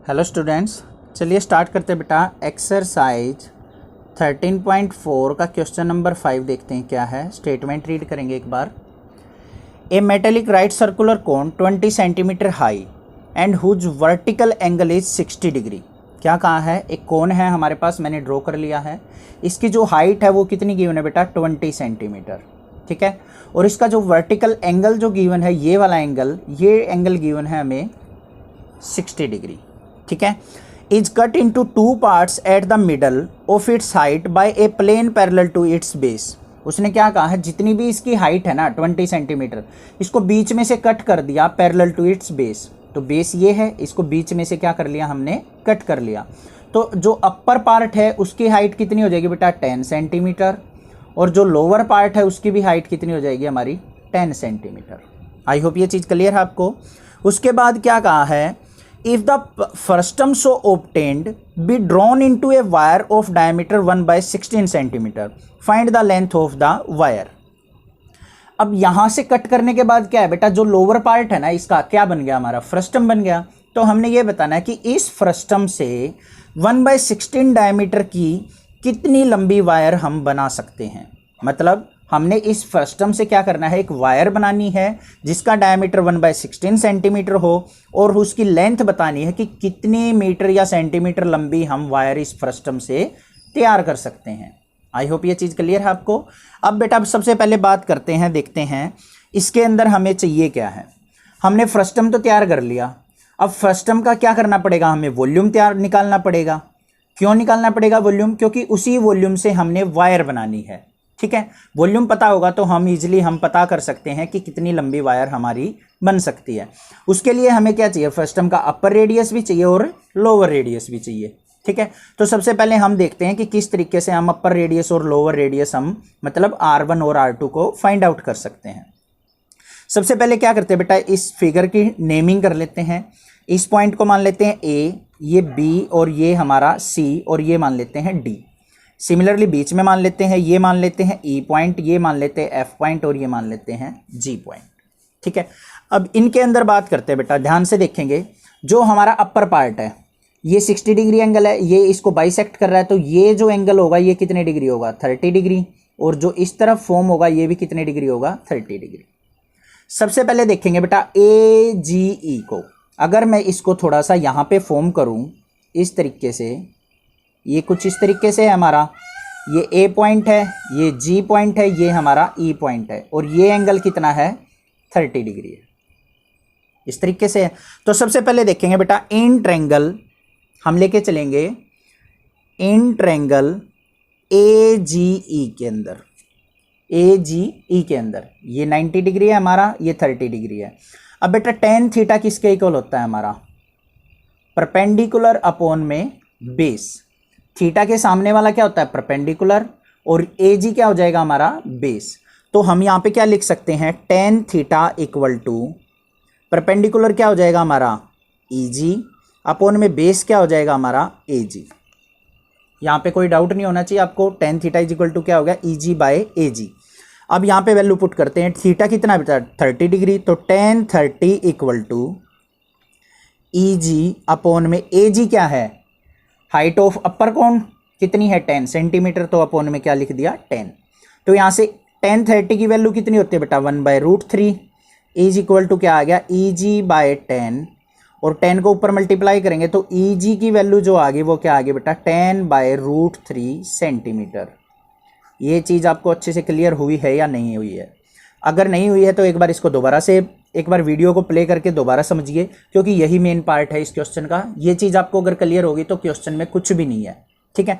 Hello students, चलिए start करते हैं बेटा। एक्सरसाइज 13.4 का क्वेश्चन नंबर 5 देखते हैं क्या है। स्टेटमेंट रीड करेंगे एक बार। A metallic right circular cone 20 centimetre high and whose vertical angle is 60 degree. क्या कहा है? एक कोन है हमारे पास, मैंने ड्रॉ कर लिया है। इसकी जो हाइट है वो कितनी गिवन है बेटा? 20 सेंटीमीटर, ठीक है। और इसका जो वर्टिकल एंगल जो गिवन है, ये वाला एंगल, ये एंगल गिवन है हमें 60 डिग्री, ठीक है। Is cut into two parts at the middle of its height by a plane parallel to its base. उसने क्या कहा है? जितनी भी इसकी हाइट है ना 20 सेंटीमीटर, इसको बीच में से कट कर दिया पैरेलल टू इट्स बेस। तो बेस ये है, इसको बीच में से क्या कर लिया हमने? कट कर लिया। तो जो अपर पार्ट है उसकी हाइट कितनी हो जाएगी बेटा? 10 सेंटीमीटर। और जो लोअर पार्ट है उसकी भी हाइट कितनी हो जाएगी हमारी? 10 सेंटीमीटर। आई होप ये चीज़ क्लियर है आपको। उसके बाद क्या कहा है? If the frustum so obtained be drawn into a wire of diameter 1/16 centimeter, find the length of the wire. अब यहां से कट करने के बाद क्या है बेटा? जो लोअर पार्ट है ना इसका क्या बन गया? हमारा फ्रस्टम बन गया। तो हमने ये बताना है कि इस फ्रस्टम से 1/16 डायमीटर की कितनी लंबी वायर हम बना सकते हैं। मतलब हमने इस फ्रस्टम से क्या करना है? एक वायर बनानी है जिसका डायमीटर 1/16 सेंटीमीटर हो और उसकी लेंथ बतानी है कि कितने मीटर या सेंटीमीटर लंबी हम वायर इस फ्रस्टम से तैयार कर सकते हैं। आई होप ये चीज़ क्लियर है आपको। अब बेटा सबसे पहले बात करते हैं, देखते हैं इसके अंदर हमें चाहिए क्या है। हमने फ्रस्टम तो तैयार कर लिया। अब फ्रस्टम का क्या करना पड़ेगा? हमें वॉल्यूम तैयार निकालना पड़ेगा। क्यों निकालना पड़ेगा वॉल्यूम? क्योंकि उसी वॉल्यूम से हमने वायर बनानी है, ठीक है। वॉल्यूम पता होगा तो हम इजीली पता कर सकते हैं कि कितनी लंबी वायर हमारी बन सकती है। उसके लिए हमें क्या चाहिए? फ्रस्टम का अपर रेडियस भी चाहिए और लोअर रेडियस भी चाहिए, ठीक है। तो सबसे पहले हम देखते हैं कि किस तरीके से हम अपर रेडियस और लोअर रेडियस हम मतलब R1 और R2 को फाइंड आउट कर सकते हैं। सबसे पहले क्या करते हैं बेटा? इस फिगर की नेमिंग कर लेते हैं। इस पॉइंट को मान लेते हैं A, ये B और ये हमारा C और ये मान लेते हैं D। सिमिलरली बीच में मान लेते हैं, ये मान लेते हैं E पॉइंट, ये मान लेते हैं F पॉइंट और ये मान लेते हैं G पॉइंट, ठीक है। अब इनके अंदर बात करते हैं बेटा, ध्यान से देखेंगे। जो हमारा अपर पार्ट है ये 60 डिग्री एंगल है, ये इसको बाइसेक्ट कर रहा है। तो ये जो एंगल होगा ये कितने डिग्री होगा? 30 डिग्री। और जो इस तरफ फॉर्म होगा ये भी कितने डिग्री होगा? 30 डिग्री। सबसे पहले देखेंगे बेटा AGE को। अगर मैं इसको थोड़ा सा यहाँ पे फॉर्म करूँ इस तरीके से, ये कुछ इस तरीके से है हमारा, ये A पॉइंट है, ये G पॉइंट है, ये हमारा E पॉइंट है और ये एंगल कितना है? 30 डिग्री है। इस तरीके से है। तो सबसे पहले देखेंगे बेटा इन ट्रायंगल हम लेके चलेंगे, इन ट्रायंगल AGE के अंदर, AGE के अंदर ये 90 डिग्री है हमारा, ये 30 डिग्री है। अब बेटा tan थीटा किसके इक्वल होता है हमारा? परपेंडिकुलर अपॉन में बेस। थीटा के सामने वाला क्या होता है? परपेंडिकुलर। और AG क्या हो जाएगा हमारा? बेस। तो हम यहाँ पे क्या लिख सकते हैं? tan theta equal to perpendicular क्या हो जाएगा हमारा? EG अपॉन में बेस क्या हो जाएगा हमारा? AG। यहाँ पे कोई डाउट नहीं होना चाहिए आपको। tan theta is equal to क्या हो गया? EG by AG। अब यहाँ पे वैल्यू पुट करते हैं। थीटा कितना बेटा? 30 डिग्री। तो tan 30 equal to EG upon में AG क्या है? हाइट ऑफ अपर कोन कितनी है? 10 सेंटीमीटर। तो अपॉन में क्या लिख दिया? 10। तो यहाँ से tan 30 की वैल्यू कितनी होती है बेटा? 1/√3 इज इक्वल टू क्या आ गया? EG by 10। और 10 को ऊपर मल्टीप्लाई करेंगे तो EG की वैल्यू जो आ गई वो क्या आ गई बेटा? 10/√3 सेंटीमीटर। ये चीज़ आपको अच्छे से क्लियर हुई है या नहीं हुई है? अगर नहीं हुई है तो एक बार इसको दोबारा से एक बार वीडियो को प्ले करके दोबारा समझिए, क्योंकि यही मेन पार्ट है इस क्वेश्चन का। ये चीज़ आपको अगर क्लियर होगी तो क्वेश्चन में कुछ भी नहीं है, ठीक है।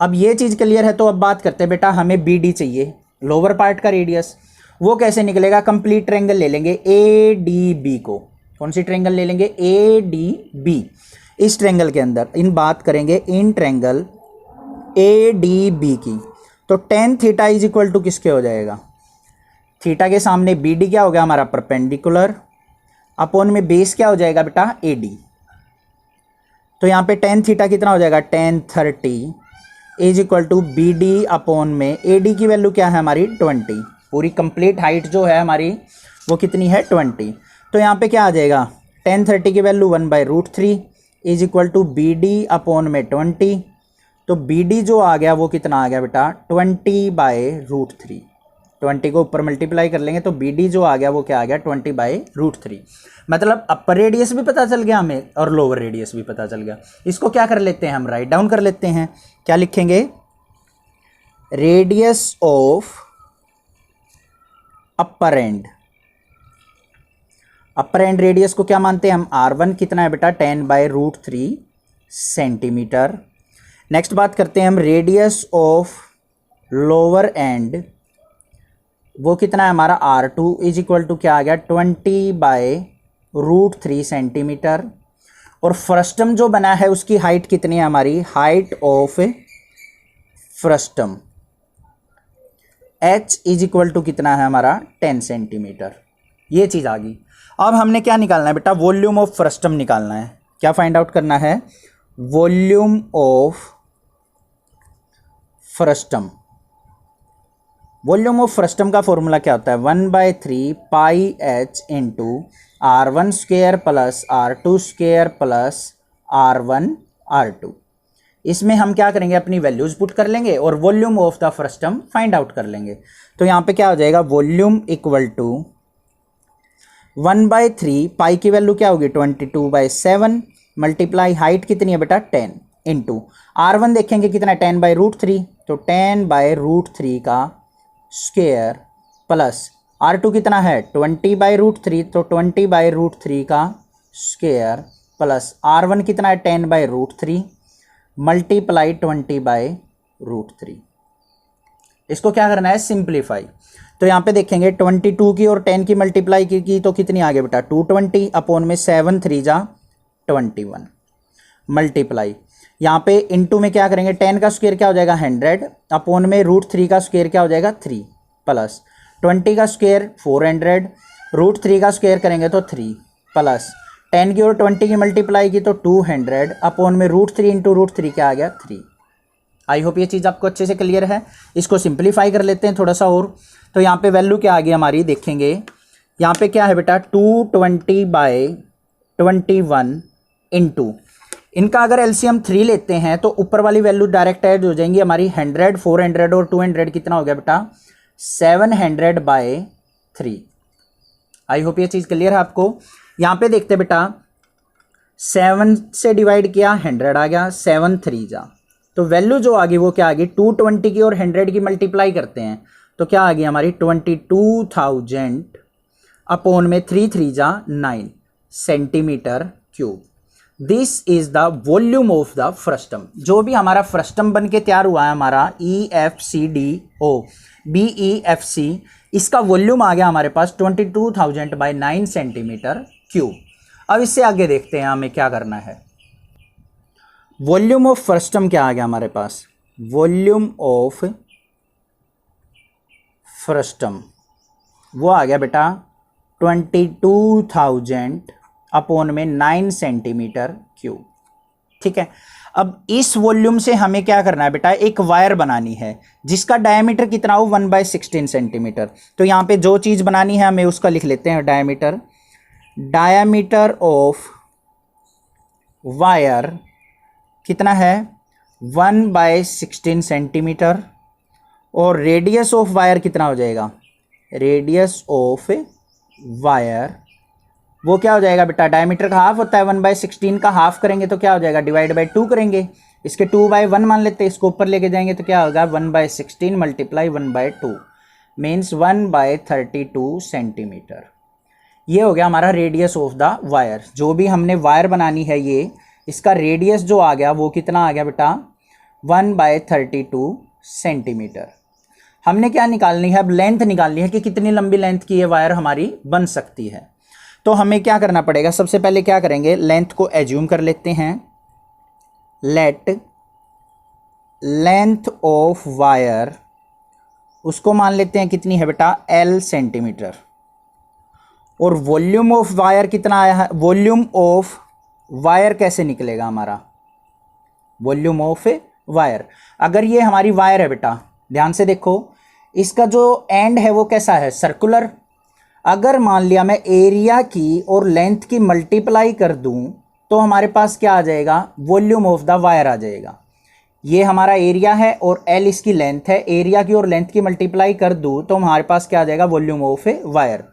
अब ये चीज़ क्लियर है तो अब बात करते हैं बेटा, हमें BD चाहिए, लोअर पार्ट का रेडियस। वो कैसे निकलेगा? कंप्लीट ट्रायंगल ले लेंगे ADB को। कौन सी ट्रायंगल ले लेंगे? ADB। इस ट्रायंगल के अंदर इन बात करेंगे इन ट्रायंगल ADB की। तो tan theta is equal to किसके हो जाएगा? थीटा के सामने BD क्या हो गया हमारा? परपेंडिकुलर। अपॉन में बेस क्या हो जाएगा बेटा? AD। तो यहाँ पे tan थीटा कितना हो जाएगा? tan 30 is equal to BD upon में AD की वैल्यू क्या है हमारी? 20। पूरी कंप्लीट हाइट जो है हमारी वो कितनी है? 20। तो यहाँ पे क्या आ जाएगा? tan 30 की वैल्यू 1/√3 is equal to B D upon में 20। तो बी डी जो आ गया वो कितना आ गया बेटा 20/√3। 20 को ऊपर मल्टीप्लाई कर लेंगे तो बी डी जो आ गया वो क्या आ गया 20/√3। मतलब अपर रेडियस भी पता चल गया हमें और लोअर रेडियस भी पता चल गया। इसको क्या कर लेते हैं हम राइट डाउन कर लेते हैं। क्या लिखेंगे radius of upper and. Upper and radius को क्या मानते हैं हम R1 कितना है बेटा 10/√3 सेंटीमीटर। नेक्स्ट बात करते हैं हम रेडियस ऑफ लोअर एंड, वो कितना है हमारा R2 इज इक्वल टू क्या आ गया 20/√3 सेंटीमीटर। और फ्रस्टम जो बना है उसकी हाइट कितनी है हमारी, height of frustum h is equal to कितना है हमारा 10 सेंटीमीटर। ये चीज़ आ गई। अब हमने क्या निकालना है बेटा वॉल्यूम ऑफ फ्रस्टम निकालना है। क्या फाइंड आउट करना है volume of frustum. Volume of frustum का फॉर्मूला क्या होता है 1/3 पाई h into R1 square plus R2 square plus R1 R2। इसमें हम क्या करेंगे अपनी वैल्यूज पुट कर लेंगे और volume of the frustum find out कर लेंगे। तो यहाँ पे क्या हो जाएगा वॉल्यूम इक्वल टू 1/3 पाई की वैल्यू क्या होगी 22/7 मल्टीप्लाई हाइट कितनी है बेटा 10 इंटू R1 देखेंगे कितना है 10/√3 तो 10/√3 का स्क्वायर प्लस R2 कितना है 20/√3 तो 20/√3 का स्क्वायर प्लस R1 कितना है 10/√3 मल्टीप्लाई 20/√3। इसको क्या करना है सिंप्लीफाई। तो यहाँ पे देखेंगे 22 की और 10 की मल्टीप्लाई की तो कितनी आ गई बेटा 220 अपॉन में 7 3 जा 21 मल्टीप्लाई यहाँ पे इनटू में क्या करेंगे 10 का स्क्वायर क्या हो जाएगा 100 अपॉन में √3 का स्क्वायर क्या हो जाएगा 3 प्लस 20 का स्क्वायर 400 √3 का स्क्वायर करेंगे तो 3 प्लस 10 की और 20 की मल्टीप्लाई की तो 200 अपॉन में √3 इंटू √3 क्या आ गया 3। आई होप ये चीज़ आपको अच्छे से क्लियर है। इसको सिंप्लीफाई कर लेते हैं थोड़ा सा और। तो यहाँ पे वैल्यू क्या आ गई हमारी देखेंगे यहाँ पे क्या है बेटा 220/21 इंटू इनका अगर एलसीएम 3 लेते हैं तो ऊपर वाली वैल्यू डायरेक्ट ऐड हो जाएंगी हमारी 100 400 और 200 कितना हो गया बेटा 700/3। आई होप ये चीज़ क्लियर है आपको। यहाँ पे देखते बेटा 7 से डिवाइड किया 100 आ गया 7 3 जा तो वैल्यू जो आ गई वो क्या आ गई 220 की और 100 की मल्टीप्लाई करते हैं तो क्या आ गई हमारी 22,000 अपॉन में 3 3 जा 9 centimetre cube. This is the volume of the frustum. जो भी हमारा फ्रस्टम बन के तैयार हुआ है हमारा EFCDO BEFC इसका वॉल्यूम आ गया हमारे पास 22,000/9 सेंटीमीटर क्यूब। अब इससे आगे देखते हैं हमें क्या करना है। वॉल्यूम ऑफ फ्रस्टम क्या आ गया हमारे पास वॉल्यूम ऑफ फ्रस्टम वो आ गया बेटा 22,000 अपॉन में 9 सेंटीमीटर क्यूब। ठीक है। अब इस वॉल्यूम से हमें क्या करना है बेटा एक वायर बनानी है जिसका डायमीटर कितना हो 1/16 सेंटीमीटर। तो यहाँ पे जो चीज़ बनानी है हमें उसका लिख लेते हैं डायमीटर ऑफ वायर कितना है 1/16 सेंटीमीटर और रेडियस ऑफ वायर कितना हो जाएगा रेडियस ऑफ वायर वो क्या हो जाएगा बेटा डायमीटर का हाफ होता है 1/16 का हाफ करेंगे तो क्या हो जाएगा /2 करेंगे इसके 2/1 मान लेते हैं इसको ऊपर लेके जाएंगे तो क्या होगा 1/16 मल्टीप्लाई 1/2 मीन्स 1/32 सेंटीमीटर। ये हो गया हमारा रेडियस ऑफ द वायर। जो भी हमने वायर बनानी है ये इसका रेडियस जो आ गया वो कितना आ गया बेटा 1/32 सेंटीमीटर। हमने क्या निकालनी है अब लेंथ निकालनी है कि कितनी लंबी लेंथ की ये वायर हमारी बन सकती है। तो हमें क्या करना पड़ेगा सबसे पहले क्या करेंगे लेंथ को एज्यूम कर लेते हैं। लेट लेंथ ऑफ वायर उसको मान लेते हैं कितनी है बेटा L सेंटीमीटर और वॉल्यूम ऑफ वायर कितना आया है वॉल्यूम ऑफ वायर कैसे निकलेगा हमारा वॉल्यूम ऑफ वायर। अगर ये हमारी वायर है बेटा ध्यान से देखो इसका जो एंड है वो कैसा है सर्कुलर। अगर मान लिया मैं एरिया की और लेंथ की मल्टीप्लाई कर दूं तो हमारे पास क्या आ जाएगा, वॉल्यूम ऑफ द वायर आ जाएगा। ये हमारा एरिया है और एल इसकी लेंथ है, एरिया की और लेंथ की मल्टीप्लाई कर दूँ तो हमारे पास क्या आ जाएगा, वॉल्यूम ऑफ ए वायर।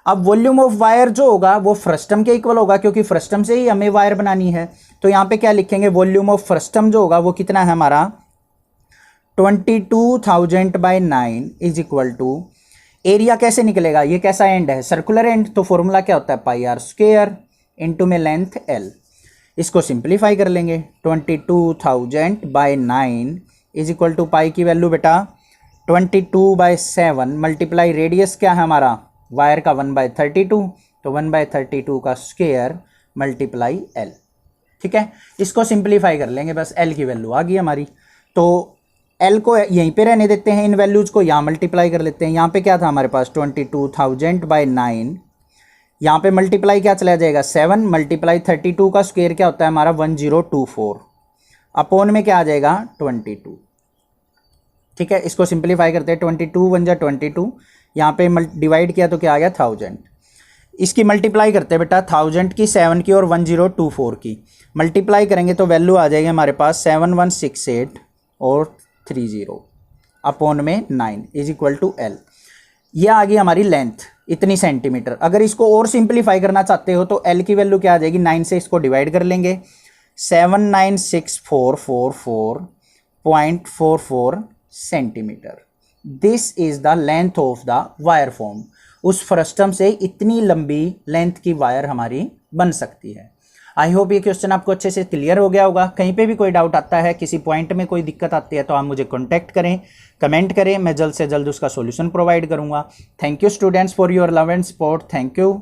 अब वॉल्यूम ऑफ वायर जो होगा वो फ्रस्टम के इक्वल होगा, क्योंकि फ्रस्टम से ही हमें वायर बनानी है। तो यहाँ पे क्या लिखेंगे, वॉल्यूम ऑफ फ्रस्टम जो होगा वो कितना है हमारा 22,000/9 इज इक्वल टू, एरिया कैसे निकलेगा, ये कैसा एंड है, सर्कुलर एंड, तो फॉर्मूला क्या होता है πr² इंटू में लेंथ l। इसको सिंप्लीफाई कर लेंगे, 22,000/9 इज इक्वल टू पाई की वैल्यू बेटा 22/7 मल्टीप्लाई रेडियस क्या है हमारा वायर का 1/32, तो 1/32 का स्क्वायर मल्टीप्लाई l। ठीक है, इसको सिंप्लीफाई कर लेंगे, बस l की वैल्यू आ गई हमारी। तो l को यहीं पे रहने देते हैं, इन वैल्यूज़ को यहाँ मल्टीप्लाई कर लेते हैं। यहाँ पे क्या था हमारे पास 22,000/9, यहाँ पे मल्टीप्लाई क्या चला जाएगा 7 मल्टीप्लाई 32 का स्क्वायर क्या होता है हमारा 1024, अपॉन में क्या आ जाएगा 22। ठीक है, इसको सिंप्लीफाई करते हैं, 22 1 जा 22, यहाँ पे डिवाइड किया तो क्या आ गया 1000। इसकी मल्टीप्लाई करते हैं बेटा 1000 की 7 की और 1024 की मल्टीप्लाई करेंगे तो वैल्यू आ जाएगी हमारे पास 7168 और 30 अपॉन में 9 इज इक्वल टू l। ये आ गई हमारी लेंथ इतनी सेंटीमीटर। अगर इसको और सिंप्लीफाई करना चाहते हो तो l की वैल्यू क्या आ जाएगी, 9 से इसको डिवाइड कर लेंगे, 79644.44 centimetre. This is the length of the wire form. उस फ्रस्टम से इतनी लंबी लेंथ की वायर हमारी बन सकती है। आई होप ये क्वेश्चन आपको अच्छे से क्लियर हो गया होगा। कहीं पे भी कोई डाउट आता है, किसी पॉइंट में कोई दिक्कत आती है तो आप मुझे कॉन्टैक्ट करें, कमेंट करें, मैं जल्द से जल्द उसका सॉल्यूशन प्रोवाइड करूंगा। Thank you students for your love and support. Thank you.